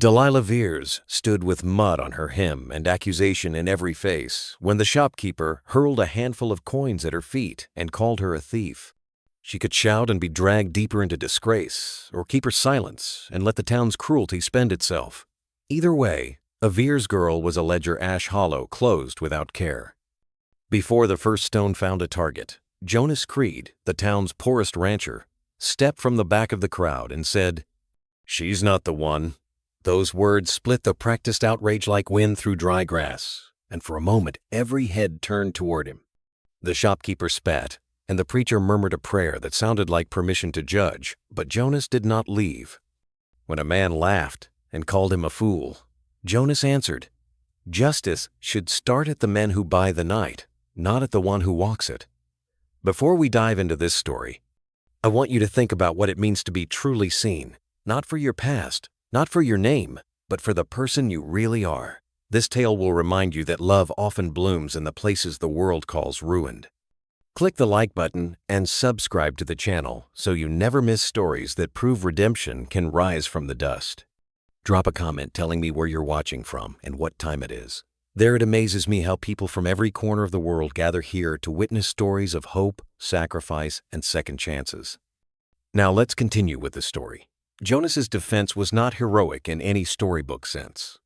Delilah Veers stood with mud on her hem and accusation in every face when the shopkeeper hurled a handful of coins at her feet and called her a thief. She could shout and be dragged deeper into disgrace, or keep her silence and let the town's cruelty spend itself. Either way, a Veers girl was a ledger Ash Hollow closed without care. Before the first stone found a target, Jonas Creed, the town's poorest rancher, stepped from the back of the crowd and said, "She's not the one." Those words split the practiced outrage like wind through dry grass, and for a moment every head turned toward him. The shopkeeper spat, and the preacher murmured a prayer that sounded like permission to judge, but Jonas did not leave. When a man laughed and called him a fool, Jonas answered, "Justice should start at the men who buy the night, not at the one who walks it." Before we dive into this story, I want you to think about what it means to be truly seen, not for your past, not for your name, but for the person you really are. This tale will remind you that love often blooms in the places the world calls ruined. Click the like button and subscribe to the channel so you never miss stories that prove redemption can rise from the dust. Drop a comment telling me where you're watching from and what time it is. There it amazes me how people from every corner of the world gather here to witness stories of hope, sacrifice, and second chances. Now let's continue with the story. Jonas's defense was not heroic in any storybook sense.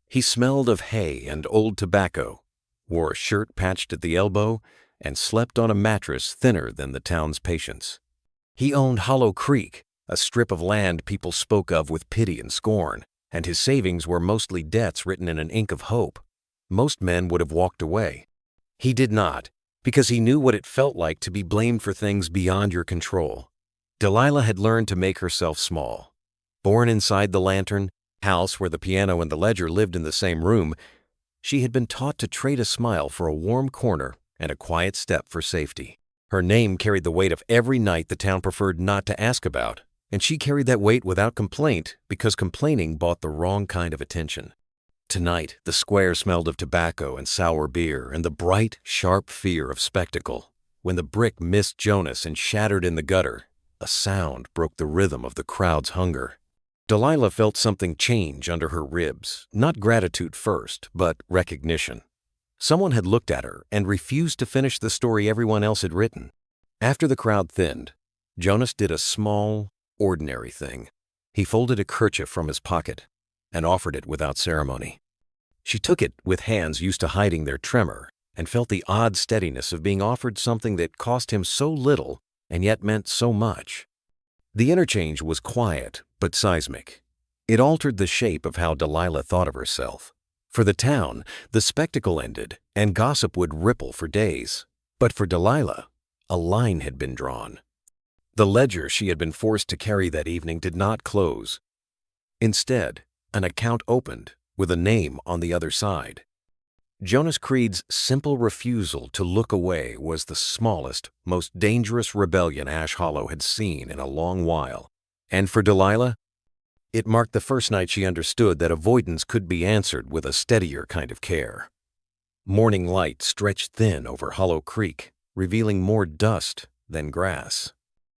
He smelled of hay and old tobacco, wore a shirt patched at the elbow, and slept on a mattress thinner than the town's patience. He owned Hollow Creek, a strip of land people spoke of with pity and scorn, and his savings were mostly debts written in an ink of hope. Most men would have walked away. He did not, because he knew what it felt like to be blamed for things beyond your control. Delilah had learned to make herself small. Born inside the lantern house where the piano and the ledger lived in the same room, she had been taught to trade a smile for a warm corner and a quiet step for safety. Her name carried the weight of every night the town preferred not to ask about, and she carried that weight without complaint because complaining bought the wrong kind of attention. Tonight, the square smelled of tobacco and sour beer and the bright, sharp fear of spectacle. When the brick missed Jonas and shattered in the gutter, a sound broke the rhythm of the crowd's hunger. Delilah felt something change under her ribs, not gratitude first, but recognition. Someone had looked at her and refused to finish the story everyone else had written. After the crowd thinned, Jonas did a small, ordinary thing. He folded a kerchief from his pocket and offered it without ceremony. She took it with hands used to hiding their tremor and felt the odd steadiness of being offered something that cost him so little and yet meant so much. The interchange was quiet but seismic. It altered the shape of how Delilah thought of herself. For the town, the spectacle ended and gossip would ripple for days. But for Delilah, a line had been drawn. The ledger she had been forced to carry that evening did not close. Instead, an account opened with a name on the other side. Jonas Creed's simple refusal to look away was the smallest, most dangerous rebellion Ash Hollow had seen in a long while. And for Delilah, it marked the first night she understood that avoidance could be answered with a steadier kind of care. Morning light stretched thin over Hollow Creek, revealing more dust than grass.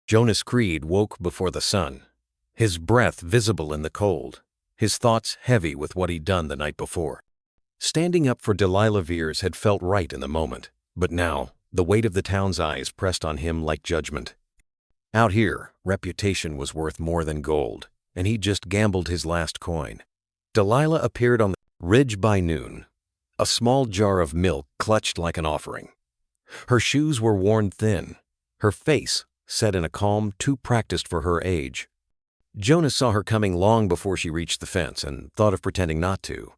Jonas Creed woke before the sun, his breath visible in the cold, his thoughts heavy with what he'd done the night before. Standing up for Delilah Veers had felt right in the moment, but now the weight of the town's eyes pressed on him like judgment. Out here, reputation was worth more than gold, and he just gambled his last coin. Delilah appeared on the ridge by noon, a small jar of milk clutched like an offering. Her shoes were worn thin, her face set in a calm too practiced for her age. Jonas saw her coming long before she reached the fence and thought of pretending not to.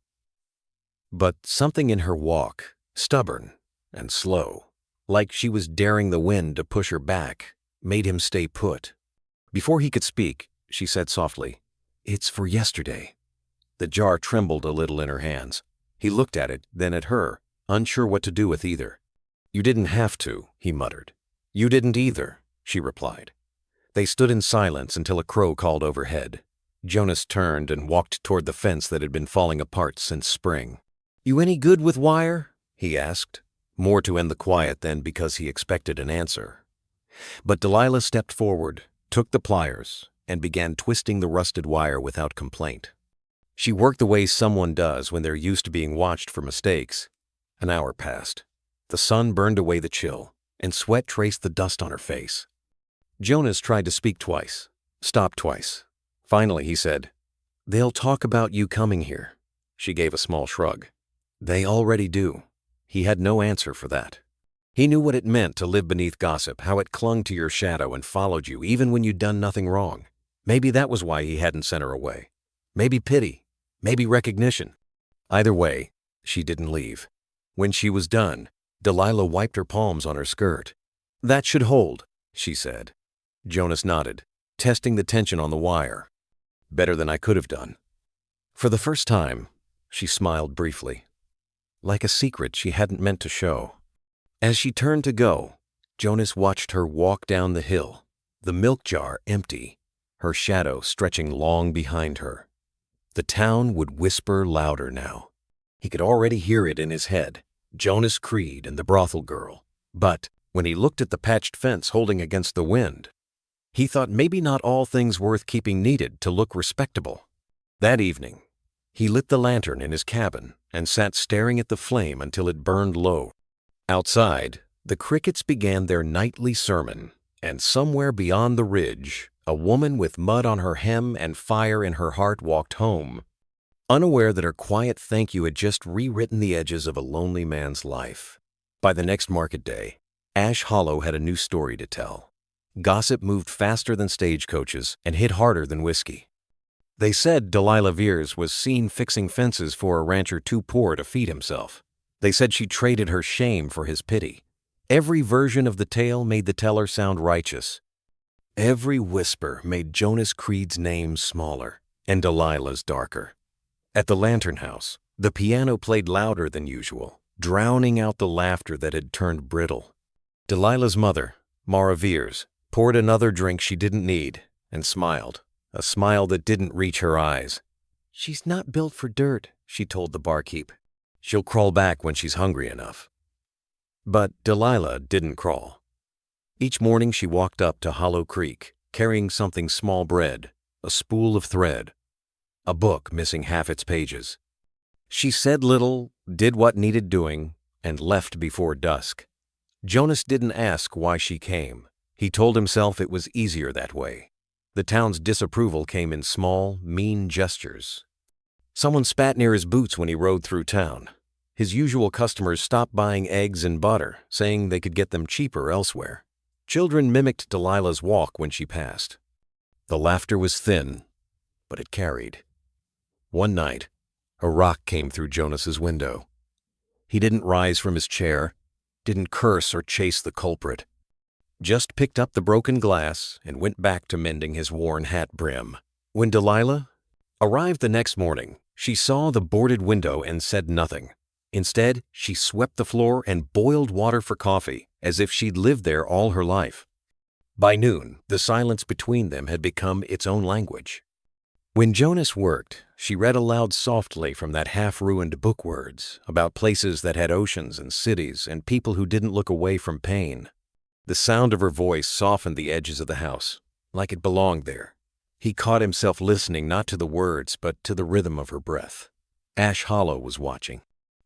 But something in her walk, stubborn and slow, like she was daring the wind to push her back, made him stay put. Before he could speak, she said softly, "It's for yesterday." The jar trembled a little in her hands. He looked at it, then at her, unsure what to do with either. "You didn't have to," he muttered. "You didn't either," she replied. They stood in silence until a crow called overhead. Jonas turned and walked toward the fence that had been falling apart since spring. "You any good with wire?" he asked, more to end the quiet than because he expected an answer. But Delilah stepped forward, took the pliers, and began twisting the rusted wire without complaint. She worked the way someone does when they're used to being watched for mistakes. An hour passed. The sun burned away the chill, and sweat traced the dust on her face. Jonas tried to speak twice, stopped twice. Finally, he said, "They'll talk about you coming here." She gave a small shrug. "They already do." He had no answer for that. He knew what it meant to live beneath gossip, how it clung to your shadow and followed you even when you'd done nothing wrong. Maybe that was why he hadn't sent her away. Maybe pity, maybe recognition. Either way, she didn't leave. When she was done, Delilah wiped her palms on her skirt. "That should hold," she said. Jonas nodded, testing the tension on the wire. "Better than I could have done." For the first time, she smiled briefly, like a secret she hadn't meant to show. As she turned to go, Jonas watched her walk down the hill, the milk jar empty, her shadow stretching long behind her. The town would whisper louder now. He could already hear it in his head, Jonas Creed and the brothel girl. But when he looked at the patched fence holding against the wind, he thought maybe not all things worth keeping needed to look respectable. That evening, he lit the lantern in his cabin and sat staring at the flame until it burned low. Outside, the crickets began their nightly sermon, and somewhere beyond the ridge, a woman with mud on her hem and fire in her heart walked home, unaware that her quiet thank you had just rewritten the edges of a lonely man's life. By the next market day, Ash Hollow had a new story to tell. Gossip moved faster than stagecoaches and hit harder than whiskey. They said Delilah Veers was seen fixing fences for a rancher too poor to feed himself. They said she traded her shame for his pity. Every version of the tale made the teller sound righteous. Every whisper made Jonas Creed's name smaller and Delilah's darker. At the lantern house, the piano played louder than usual, drowning out the laughter that had turned brittle. Delilah's mother, Mara Veers, poured another drink she didn't need and smiled, a smile that didn't reach her eyes. "She's not built for dirt," she told the barkeep. "She'll crawl back when she's hungry enough." But Delilah didn't crawl. Each morning she walked up to Hollow Creek, carrying something small bread, a spool of thread, a book missing half its pages. She said little, did what needed doing, and left before dusk. Jonas didn't ask why she came. He told himself it was easier that way. The town's disapproval came in small, mean gestures. Someone spat near his boots when he rode through town. His usual customers stopped buying eggs and butter, saying they could get them cheaper elsewhere. Children mimicked Delilah's walk when she passed. The laughter was thin, but it carried. One night, a rock came through Jonas's window. He didn't rise from his chair, didn't curse or chase the culprit, just picked up the broken glass and went back to mending his worn hat brim. When Delilah arrived the next morning, she saw the boarded window and said nothing. Instead, she swept the floor and boiled water for coffee, as if she'd lived there all her life. By noon, the silence between them had become its own language. When Jonas worked, she read aloud softly from that half-ruined book words about places that had oceans and cities and people who didn't look away from pain. The sound of her voice softened the edges of the house, like it belonged there. He caught himself listening not to the words, but to the rhythm of her breath. Ash Hollow was watching.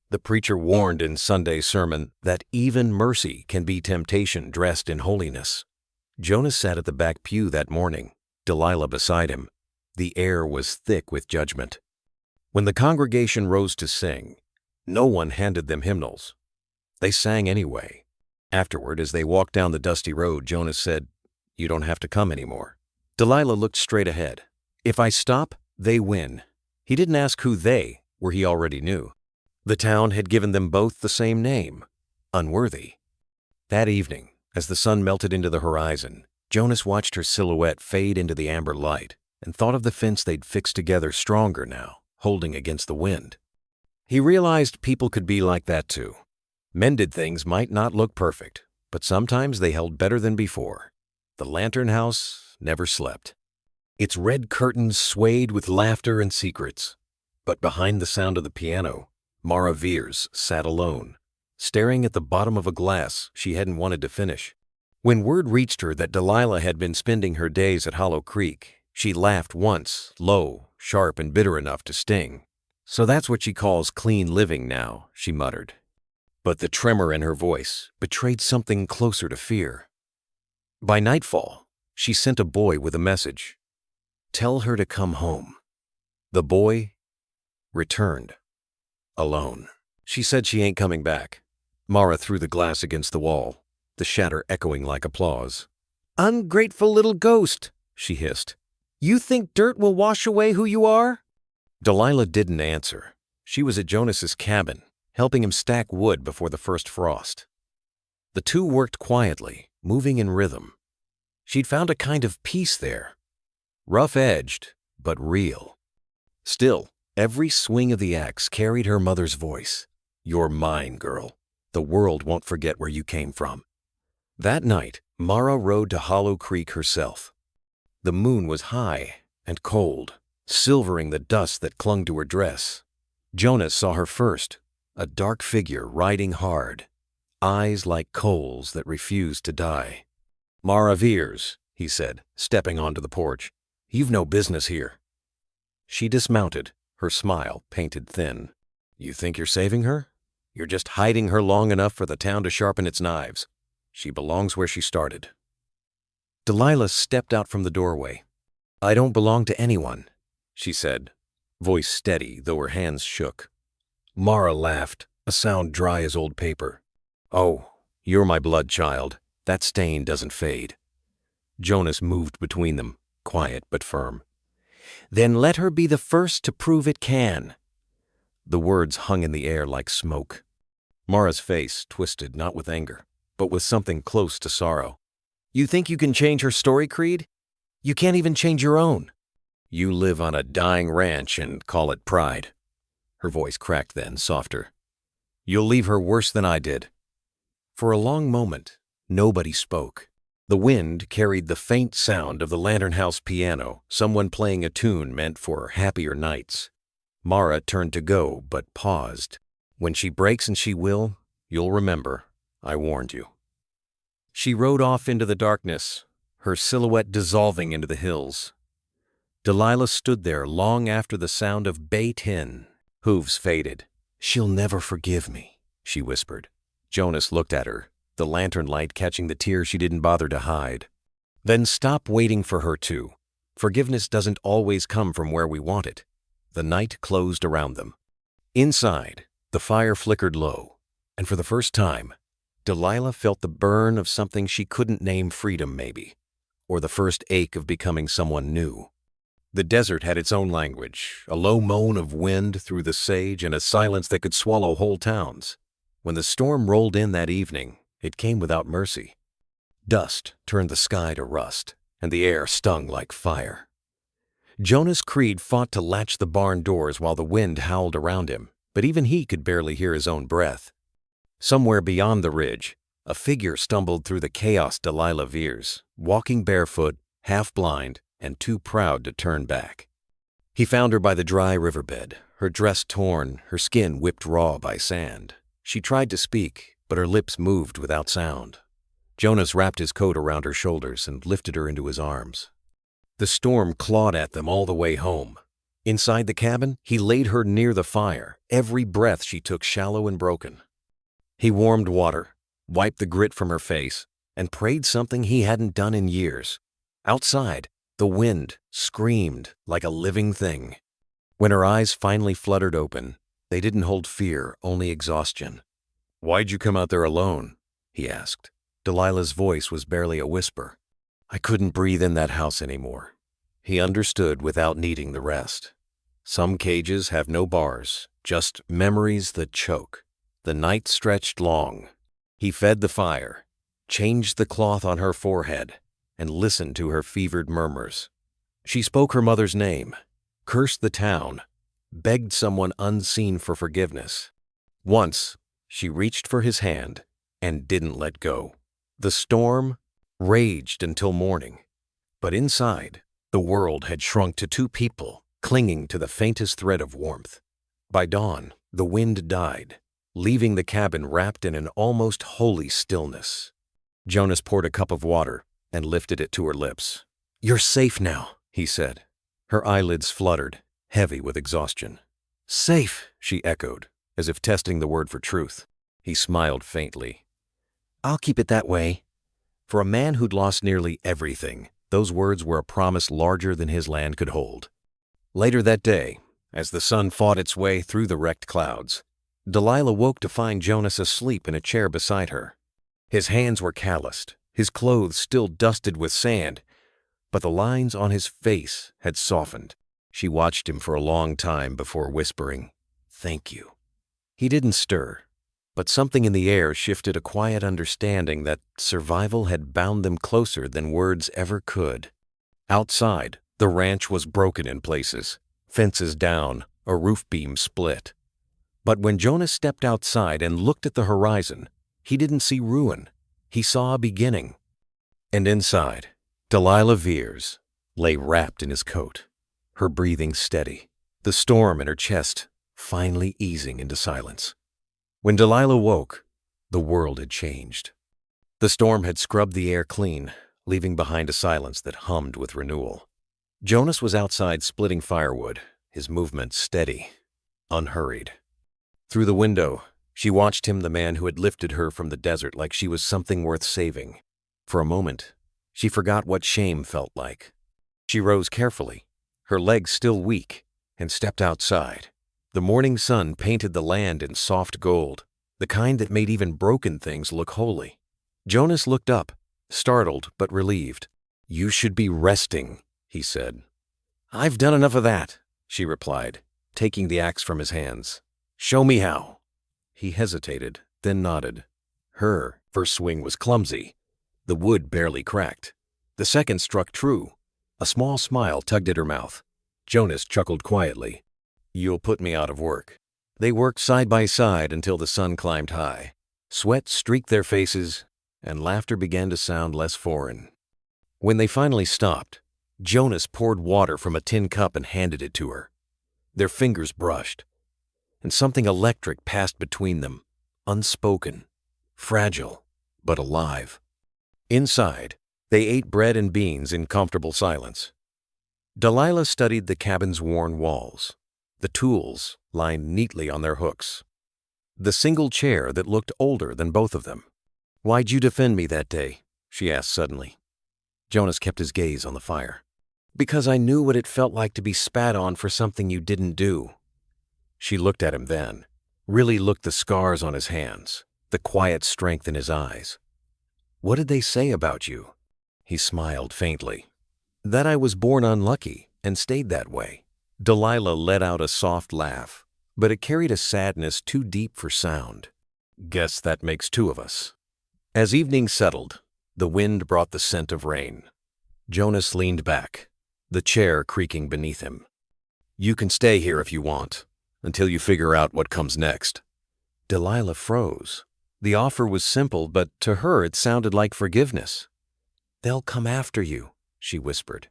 The preacher warned in Sunday's sermon that even mercy can be temptation dressed in holiness. Jonas sat at the back pew that morning, Delilah beside him. The air was thick with judgment. When the congregation rose to sing, no one handed them hymnals. They sang anyway. Afterward, as they walked down the dusty road, Jonas said, "You don't have to come anymore." Delilah looked straight ahead. "If I stop, they win." He didn't ask who they were, he already knew. The town had given them both the same name, Unworthy. That evening, as the sun melted into the horizon, Jonas watched her silhouette fade into the amber light and thought of the fence they'd fixed together stronger now, holding against the wind. He realized people could be like that too. Mended things might not look perfect, but sometimes they held better than before. The lantern house never slept. Its red curtains swayed with laughter and secrets. But behind the sound of the piano, Mara Veers sat alone, staring at the bottom of a glass she hadn't wanted to finish. When word reached her that Delilah had been spending her days at Hollow Creek, she laughed once, low, sharp and bitter enough to sting. So that's what she calls clean living now, she muttered. But the tremor in her voice betrayed something closer to fear. By nightfall, she sent a boy with a message. Tell her to come home. The boy returned. Alone. She said she ain't coming back. Mara threw the glass against the wall, the shatter echoing like applause. Ungrateful little ghost, she hissed. You think dirt will wash away who you are? Delilah didn't answer. She was at Jonas's cabin, helping him stack wood before the first frost. The two worked quietly, moving in rhythm. She'd found a kind of peace there. Rough-edged, but real. Still, every swing of the axe carried her mother's voice. You're mine, girl. The world won't forget where you came from. That night, Mara rode to Hollow Creek herself. The moon was high and cold, silvering the dust that clung to her dress. Jonas saw her first, a dark figure riding hard, eyes like coals that refused to die. Mara Veers, he said, stepping onto the porch. You've no business here. She dismounted, her smile painted thin. You think you're saving her? You're just hiding her long enough for the town to sharpen its knives. She belongs where she started. Delilah stepped out from the doorway. I don't belong to anyone, she said, voice steady though her hands shook. Mara laughed, a sound dry as old paper. Oh, you're my blood child. That stain doesn't fade. Jonas moved between them, quiet but firm. Then let her be the first to prove it can. The words hung in the air like smoke. Mara's face twisted not with anger, but with something close to sorrow. You think you can change her story, Creed? You can't even change your own. You live on a dying ranch and call it pride. Her voice cracked then, softer. You'll leave her worse than I did. For a long moment, nobody spoke. The wind carried the faint sound of the Lantern House piano, someone playing a tune meant for happier nights. Mara turned to go, but paused. When she breaks, and she will, you'll remember. I warned you. She rode off into the darkness, her silhouette dissolving into the hills. Delilah stood there long after the sound of bay tin. Hooves faded. She'll never forgive me, she whispered. Jonas looked at her, the lantern light catching the tears she didn't bother to hide. Then stop waiting for her to. Forgiveness doesn't always come from where we want it. The night closed around them. Inside, the fire flickered low, and for the first time, Delilah felt the burn of something she couldn't name freedom, maybe, or the first ache of becoming someone new. The desert had its own language, a low moan of wind through the sage and a silence that could swallow whole towns. When the storm rolled in that evening, it came without mercy. Dust turned the sky to rust, and the air stung like fire. Jonas Creed fought to latch the barn doors while the wind howled around him, but even he could barely hear his own breath. Somewhere beyond the ridge, a figure stumbled through the chaos Delilah Veers, walking barefoot, half-blind, and too proud to turn back. He found her by the dry riverbed, her dress torn, her skin whipped raw by sand. She tried to speak, but her lips moved without sound. Jonas wrapped his coat around her shoulders and lifted her into his arms. The storm clawed at them all the way home. Inside the cabin, he laid her near the fire, every breath she took shallow and broken. He warmed water, wiped the grit from her face, and prayed something he hadn't done in years. Outside, the wind screamed like a living thing. When her eyes finally fluttered open, they didn't hold fear, only exhaustion. Why'd you come out there alone? He asked. Delilah's voice was barely a whisper. I couldn't breathe in that house anymore. He understood without needing the rest. Some cages have no bars, just memories that choke. The night stretched long. He fed the fire, changed the cloth on her forehead, and listened to her fevered murmurs. She spoke her mother's name, cursed the town, begged someone unseen for forgiveness. Once, she reached for his hand and didn't let go. The storm raged until morning, but inside, the world had shrunk to two people clinging to the faintest thread of warmth. By dawn, the wind died, leaving the cabin wrapped in an almost holy stillness. Jonas poured a cup of water and lifted it to her lips. You're safe now, he said. Her eyelids fluttered. heavy with exhaustion. "Safe," she echoed, as if testing the word for truth. He smiled faintly. "I'll keep it that way." For a man who'd lost nearly everything, those words were a promise larger than his land could hold. Later that day, as the sun fought its way through the wrecked clouds, Delilah woke to find Jonas asleep in a chair beside her. His hands were calloused, his clothes still dusted with sand, but the lines on his face had softened. She watched him for a long time before whispering, "Thank you." He didn't stir, but something in the air shifted a quiet understanding that survival had bound them closer than words ever could. Outside, the ranch was broken in places, fences down, a roof beam split. But when Jonas stepped outside and looked at the horizon, he didn't see ruin. He saw a beginning. And inside, Delilah Veers lay wrapped in his coat, her breathing steady, the storm in her chest finally easing into silence. When Delilah woke, the world had changed. The storm had scrubbed the air clean, leaving behind a silence that hummed with renewal. Jonas was outside splitting firewood, his movements steady, unhurried. Through the window, she watched him, the man who had lifted her from the desert like she was something worth saving. For a moment, she forgot what shame felt like. She rose carefully, her legs still weak, and stepped outside. The morning sun painted the land in soft gold, the kind that made even broken things look holy. Jonas looked up, startled but relieved. "You should be resting," he said. "I've done enough of that," she replied, taking the axe from his hands. "Show me how." He hesitated, then nodded. Her first swing was clumsy. The wood barely cracked. The second struck true. A small smile tugged at her mouth. Jonas chuckled quietly. "You'll put me out of work." They worked side by side until the sun climbed high. Sweat streaked their faces, and laughter began to sound less foreign. When they finally stopped, Jonas poured water from a tin cup and handed it to her. Their fingers brushed, and something electric passed between them, unspoken, fragile, but alive. Inside, they ate bread and beans in comfortable silence. Delilah studied the cabin's worn walls, the tools lined neatly on their hooks, the single chair that looked older than both of them. "Why'd you defend me that day?" she asked suddenly. Jonas kept his gaze on the fire. "Because I knew what it felt like to be spat on for something you didn't do." She looked at him then, really looked the scars on his hands, the quiet strength in his eyes. "What did they say about you?" He smiled faintly. "That I was born unlucky and stayed that way." Delilah let out a soft laugh, but it carried a sadness too deep for sound. "Guess that makes two of us." As evening settled, the wind brought the scent of rain. Jonas leaned back, the chair creaking beneath him. "You can stay here if you want, until you figure out what comes next." Delilah froze. The offer was simple, but to her it sounded like forgiveness. "They'll come after you," she whispered.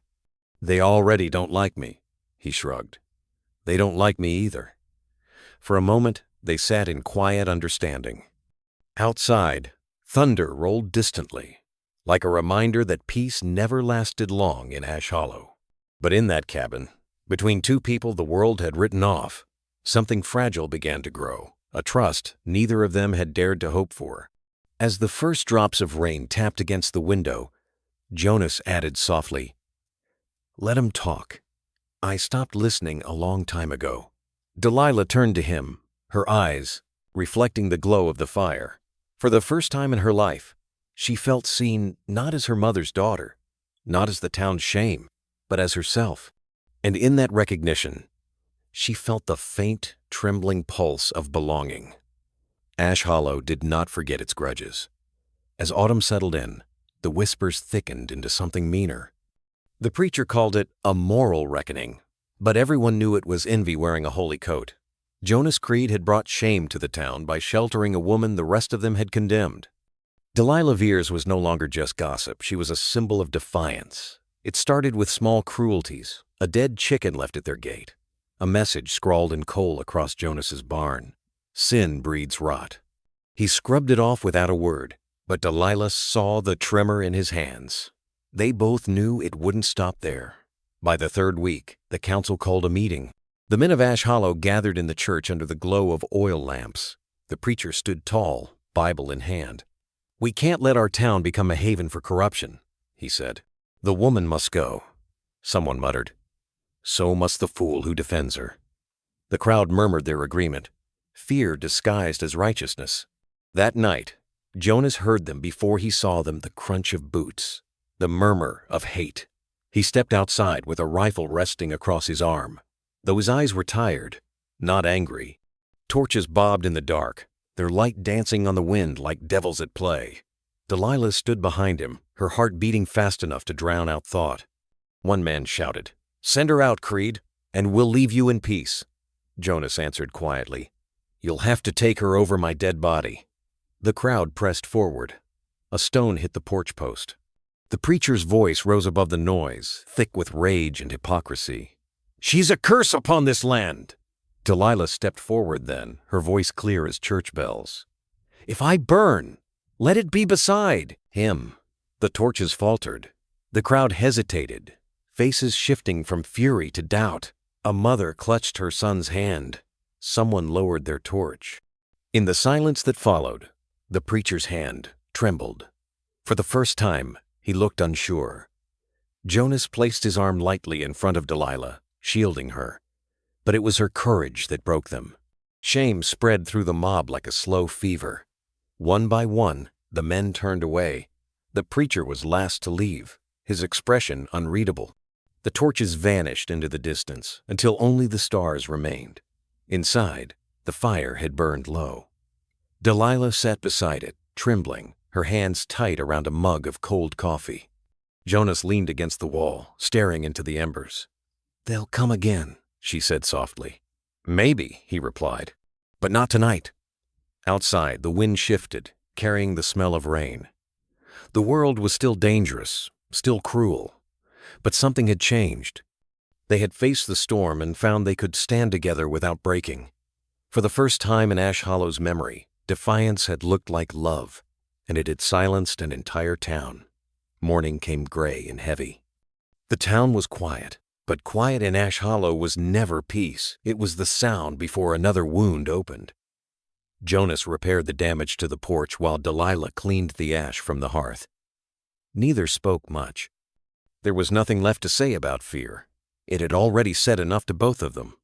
"They already don't like me," he shrugged. "They don't like me either." For a moment, they sat in quiet understanding. Outside, thunder rolled distantly, like a reminder that peace never lasted long in Ash Hollow. But in that cabin, between two people the world had written off, something fragile began to grow, a trust neither of them had dared to hope for. As the first drops of rain tapped against the window, Jonas added softly, "Let 'em talk. I stopped listening a long time ago." Delilah turned to him, her eyes reflecting the glow of the fire. For the first time in her life, she felt seen not as her mother's daughter, not as the town's shame, but as herself. And in that recognition, she felt the faint, trembling pulse of belonging. Ash Hollow did not forget its grudges. As autumn settled in, the whispers thickened into something meaner. The preacher called it a moral reckoning, but everyone knew it was envy wearing a holy coat. Jonas Creed had brought shame to the town by sheltering a woman the rest of them had condemned. Delilah Veers was no longer just gossip. She was a symbol of defiance. It started with small cruelties, a dead chicken left at their gate, a message scrawled in coal across Jonas's barn. Sin breeds rot. He scrubbed it off without a word, but Delilah saw the tremor in his hands. They both knew it wouldn't stop there. By the third week, the council called a meeting. The men of Ash Hollow gathered in the church under the glow of oil lamps. The preacher stood tall, Bible in hand. "We can't let our town become a haven for corruption," he said. "The woman must go," someone muttered. "So must the fool who defends her." The crowd murmured their agreement, fear disguised as righteousness. That night, Jonas heard them before he saw them, the crunch of boots, the murmur of hate. He stepped outside with a rifle resting across his arm. Though his eyes were tired, not angry. Torches bobbed in the dark, their light dancing on the wind like devils at play. Delilah stood behind him, her heart beating fast enough to drown out thought. One man shouted, "Send her out, Creed, and we'll leave you in peace." Jonas answered quietly, "You'll have to take her over my dead body." The crowd pressed forward. A stone hit the porch post. The preacher's voice rose above the noise, thick with rage and hypocrisy. "She's a curse upon this land!" Delilah stepped forward then, her voice clear as church bells. "If I burn, let it be beside him." The torches faltered. The crowd hesitated, faces shifting from fury to doubt. A mother clutched her son's hand. Someone lowered their torch. In the silence that followed, the preacher's hand trembled. For the first time, he looked unsure. Jonas placed his arm lightly in front of Delilah, shielding her. But it was her courage that broke them. Shame spread through the mob like a slow fever. One by one, the men turned away. The preacher was last to leave, his expression unreadable. The torches vanished into the distance until only the stars remained. Inside, the fire had burned low. Delilah sat beside it, trembling, her hands tight around a mug of cold coffee. Jonas leaned against the wall, staring into the embers. "They'll come again," she said softly. "Maybe," he replied, "but not tonight." Outside, the wind shifted, carrying the smell of rain. The world was still dangerous, still cruel, but something had changed. They had faced the storm and found they could stand together without breaking. For the first time in Ash Hollow's memory, defiance had looked like love, and it had silenced an entire town. Morning came gray and heavy. The town was quiet, but quiet in Ash Hollow was never peace. It was the sound before another wound opened. Jonas repaired the damage to the porch while Delilah cleaned the ash from the hearth. Neither spoke much. There was nothing left to say about fear. It had already said enough to both of them.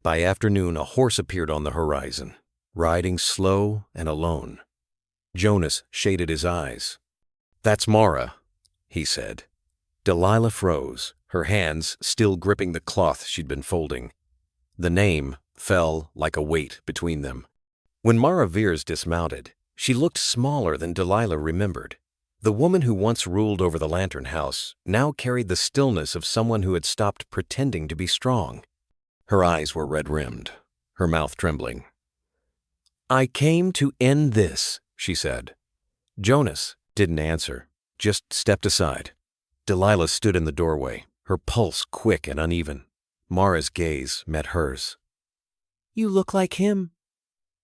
By afternoon, a horse appeared on the horizon, riding slow and alone. Jonas shaded his eyes. "That's Mara," he said. Delilah froze, her hands still gripping the cloth she'd been folding. The name fell like a weight between them. When Mara Veers dismounted, she looked smaller than Delilah remembered. The woman who once ruled over the lantern house now carried the stillness of someone who had stopped pretending to be strong. Her eyes were red-rimmed, her mouth trembling. "I came to end this," she said. Jonas didn't answer, just stepped aside. Delilah stood in the doorway, her pulse quick and uneven. Mara's gaze met hers. "You look like him,"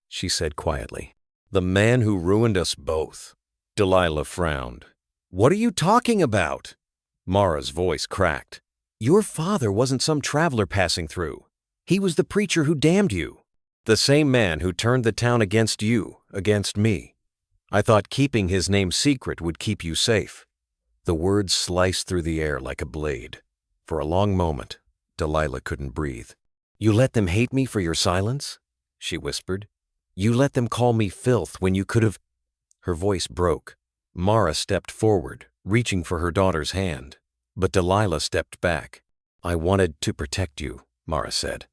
she said quietly. "The man who ruined us both." Delilah frowned. "What are you talking about?" Mara's voice cracked. "Your father wasn't some traveler passing through. He was the preacher who damned you. The same man who turned the town against you, against me. I thought keeping his name secret would keep you safe." The words sliced through the air like a blade. For a long moment, Delilah couldn't breathe. "You let them hate me for your silence?" she whispered. "You let them call me filth when you could have—" Her voice broke. Mara stepped forward, reaching for her daughter's hand. But Delilah stepped back. "I wanted to protect you," Mara said.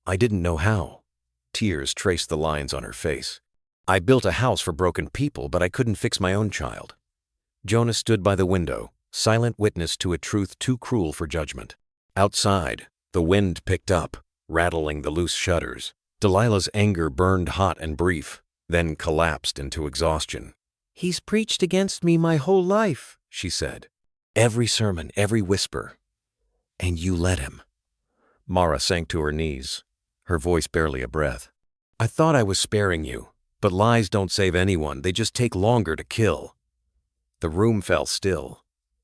"I didn't know how." Tears traced the lines on her face. "I built a house for broken people, but I couldn't fix my own child." Jonas stood by the window, silent witness to a truth too cruel for judgment. Outside, the wind picked up, rattling the loose shutters. Delilah's anger burned hot and brief, then collapsed into exhaustion. "He's preached against me my whole life," she said. "Every sermon, every whisper. And you let him." Mara sank to her knees, her voice barely a breath. "I thought I was sparing you, but lies don't save anyone, they just take longer to kill." The room fell still.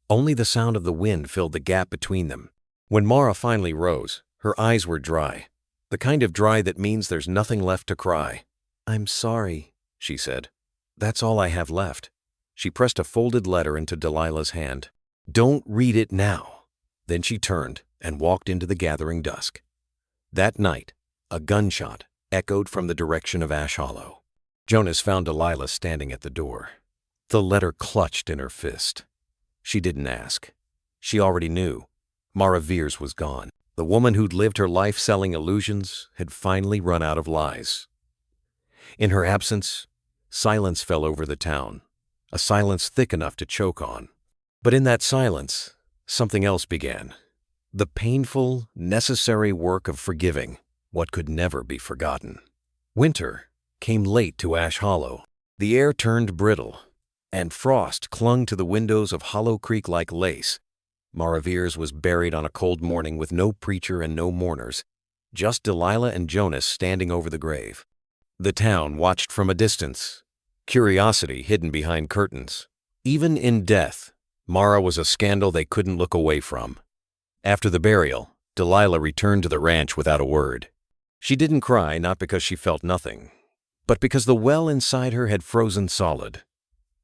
Only the sound of the wind filled the gap between them. When Mara finally rose, her eyes were dry, The kind of dry that means there's nothing left to cry. "I'm sorry," she said. "That's all I have left." She pressed a folded letter into Delilah's hand. "Don't read it now." Then she turned and walked into the gathering dusk. That night, a gunshot echoed from the direction of Ash Hollow. Jonas found Delilah standing at the door, the letter clutched in her fist. She didn't ask. She already knew. Mara Veers was gone. The woman who'd lived her life selling illusions had finally run out of lies. In her absence, silence fell over the town, a silence thick enough to choke on. But in that silence, something else began. The painful, necessary work of forgiving what could never be forgotten. Winter came late to Ash Hollow. The air turned brittle, and frost clung to the windows of Hollow Creek like lace. Mara Veers was buried on a cold morning with no preacher and no mourners, just Delilah and Jonas standing over the grave. The town watched from a distance, curiosity hidden behind curtains. Even in death, Mara was a scandal they couldn't look away from. After the burial, Delilah returned to the ranch without a word. She didn't cry, not because she felt nothing, but because the well inside her had frozen solid.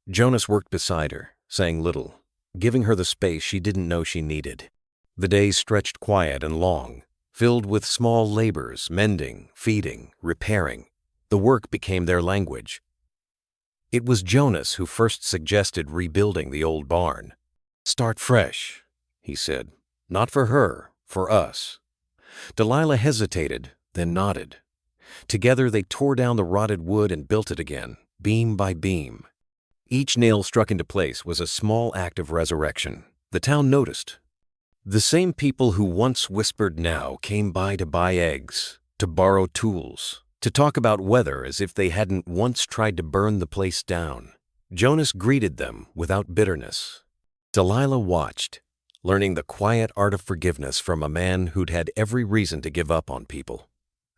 Jonas worked beside her, saying little, giving her the space she didn't know she needed. The days stretched quiet and long, filled with small labors, mending, feeding, repairing. The work became their language. It was Jonas who first suggested rebuilding the old barn. "Start fresh," he said. "Not for her, for us." Delilah hesitated, then nodded. Together they tore down the rotted wood and built it again, beam by beam. Each nail struck into place was a small act of resurrection. The town noticed. The same people who once whispered now came by to buy eggs, to borrow tools, to talk about weather as if they hadn't once tried to burn the place down. Jonas greeted them without bitterness. Delilah watched, learning the quiet art of forgiveness from a man who'd had every reason to give up on people.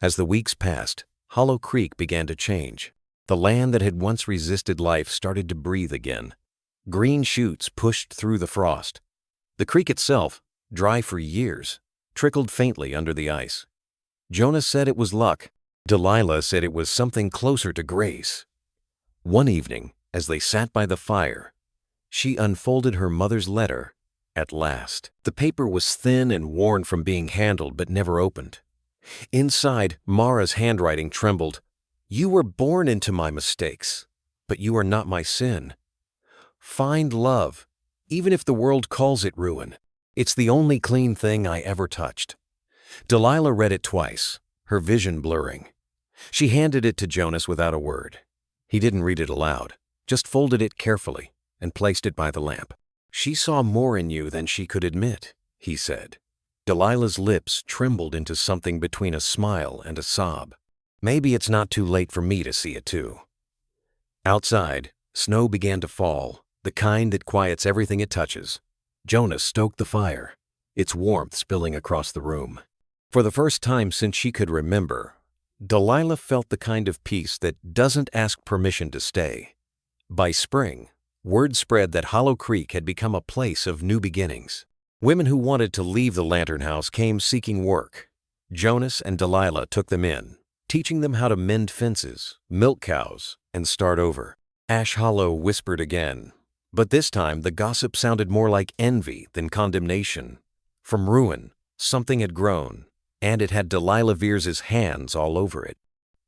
As the weeks passed, Hollow Creek began to change. The land that had once resisted life started to breathe again. Green shoots pushed through the frost. The creek itself, dry for years, trickled faintly under the ice. Jonas said it was luck. Delilah said it was something closer to grace. One evening, as they sat by the fire, she unfolded her mother's letter at last. The paper was thin and worn from being handled but never opened. Inside, Mara's handwriting trembled. "You were born into my mistakes, but you are not my sin. Find love, even if the world calls it ruin. It's the only clean thing I ever touched." Delilah read it twice, her vision blurring. She handed it to Jonas without a word. He didn't read it aloud, just folded it carefully and placed it by the lamp. "She saw more in you than she could admit," he said. Delilah's lips trembled into something between a smile and a sob. "Maybe it's not too late for me to see it too." Outside, snow began to fall, the kind that quiets everything it touches. Jonas stoked the fire, its warmth spilling across the room. For the first time since she could remember, Delilah felt the kind of peace that doesn't ask permission to stay. By spring, word spread that Hollow Creek had become a place of new beginnings. Women who wanted to leave the lantern house came seeking work. Jonas and Delilah took them in, teaching them how to mend fences, milk cows, and start over. Ash Hollow whispered again, but this time the gossip sounded more like envy than condemnation. From ruin, something had grown, and it had Delilah Veers's hands all over it.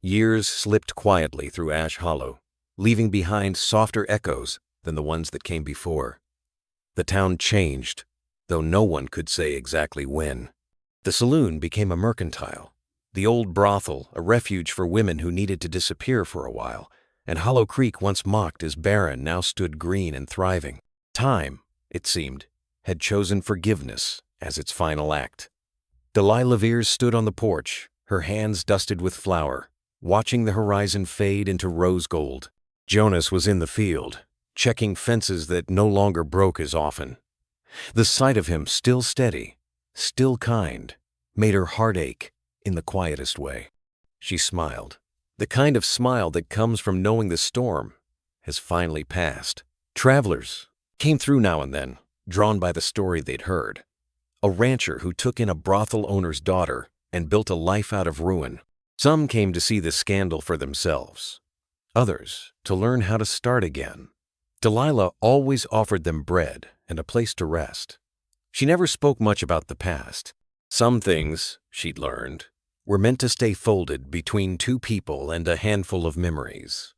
Years slipped quietly through Ash Hollow, leaving behind softer echoes than the ones that came before. The town changed, though no one could say exactly when. The saloon became a mercantile, the old brothel a refuge for women who needed to disappear for a while, and Hollow Creek, once mocked as barren, now stood green and thriving. Time, it seemed, had chosen forgiveness as its final act. Delilah Veers stood on the porch, her hands dusted with flour, watching the horizon fade into rose gold. Jonas was in the field, checking fences that no longer broke as often. The sight of him, still steady, still kind, made her heart ache in the quietest way. She smiled, the kind of smile that comes from knowing the storm has finally passed. Travelers came through now and then, drawn by the story they'd heard. A rancher who took in a brothel owner's daughter, and built a life out of ruin. Some came to see the scandal for themselves, others to learn how to start again. Delilah always offered them bread and a place to rest. She never spoke much about the past. Some things, she'd learned, were meant to stay folded between two people and a handful of memories.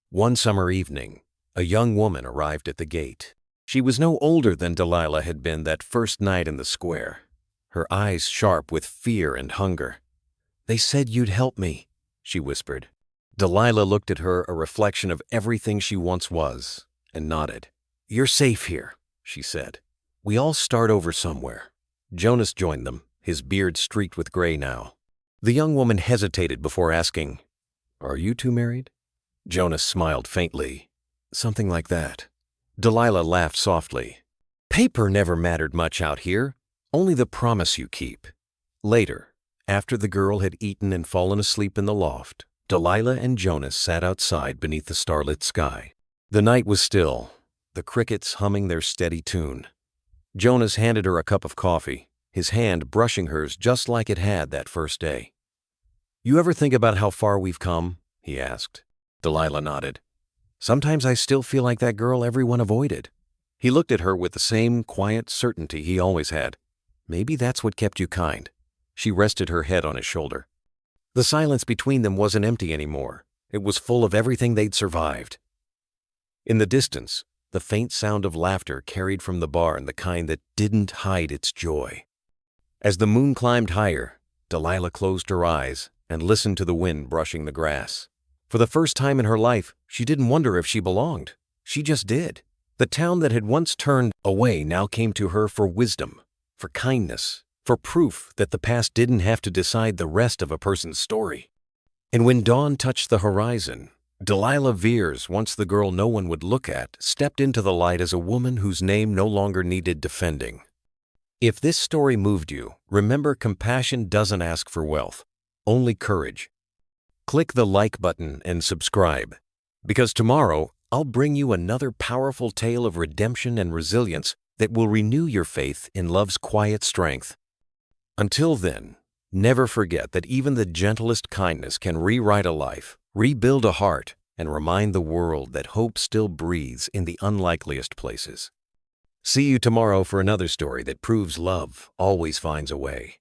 One summer evening, a young woman arrived at the gate. She was no older than Delilah had been that first night in the square, her eyes sharp with fear and hunger. "They said you'd help me," she whispered. Delilah looked at her, a reflection of everything she once was, and nodded. "You're safe here," she said. "We all start over somewhere." Jonas joined them, his beard streaked with gray now. The young woman hesitated before asking, "Are you two married?" Jonas smiled faintly. "Something like that." Delilah laughed softly. "Paper never mattered much out here, only the promise you keep." Later, after the girl had eaten and fallen asleep in the loft, Delilah and Jonas sat outside beneath the starlit sky. The night was still, the crickets humming their steady tune. Jonas handed her a cup of coffee, his hand brushing hers just like it had that first day. "You ever think about how far we've come?" he asked. Delilah nodded. "Sometimes I still feel like that girl everyone avoided." He looked at her with the same quiet certainty he always had. "Maybe that's what kept you kind." She rested her head on his shoulder. The silence between them wasn't empty anymore. It was full of everything they'd survived. In the distance, the faint sound of laughter carried from the barn, the kind that didn't hide its joy. As the moon climbed higher, Delilah closed her eyes and listened to the wind brushing the grass. For the first time in her life, she didn't wonder if she belonged. She just did. The town that had once turned away now came to her for wisdom, for kindness, for proof that the past didn't have to decide the rest of a person's story. And when dawn touched the horizon, Delilah Veers, once the girl no one would look at, stepped into the light as a woman whose name no longer needed defending. If this story moved you, remember compassion doesn't ask for wealth, only courage. Click the like button and subscribe, because tomorrow I'll bring you another powerful tale of redemption and resilience that will renew your faith in love's quiet strength. Until then, never forget that even the gentlest kindness can rewrite a life, rebuild a heart, and remind the world that hope still breathes in the unlikeliest places. See you tomorrow for another story that proves love always finds a way.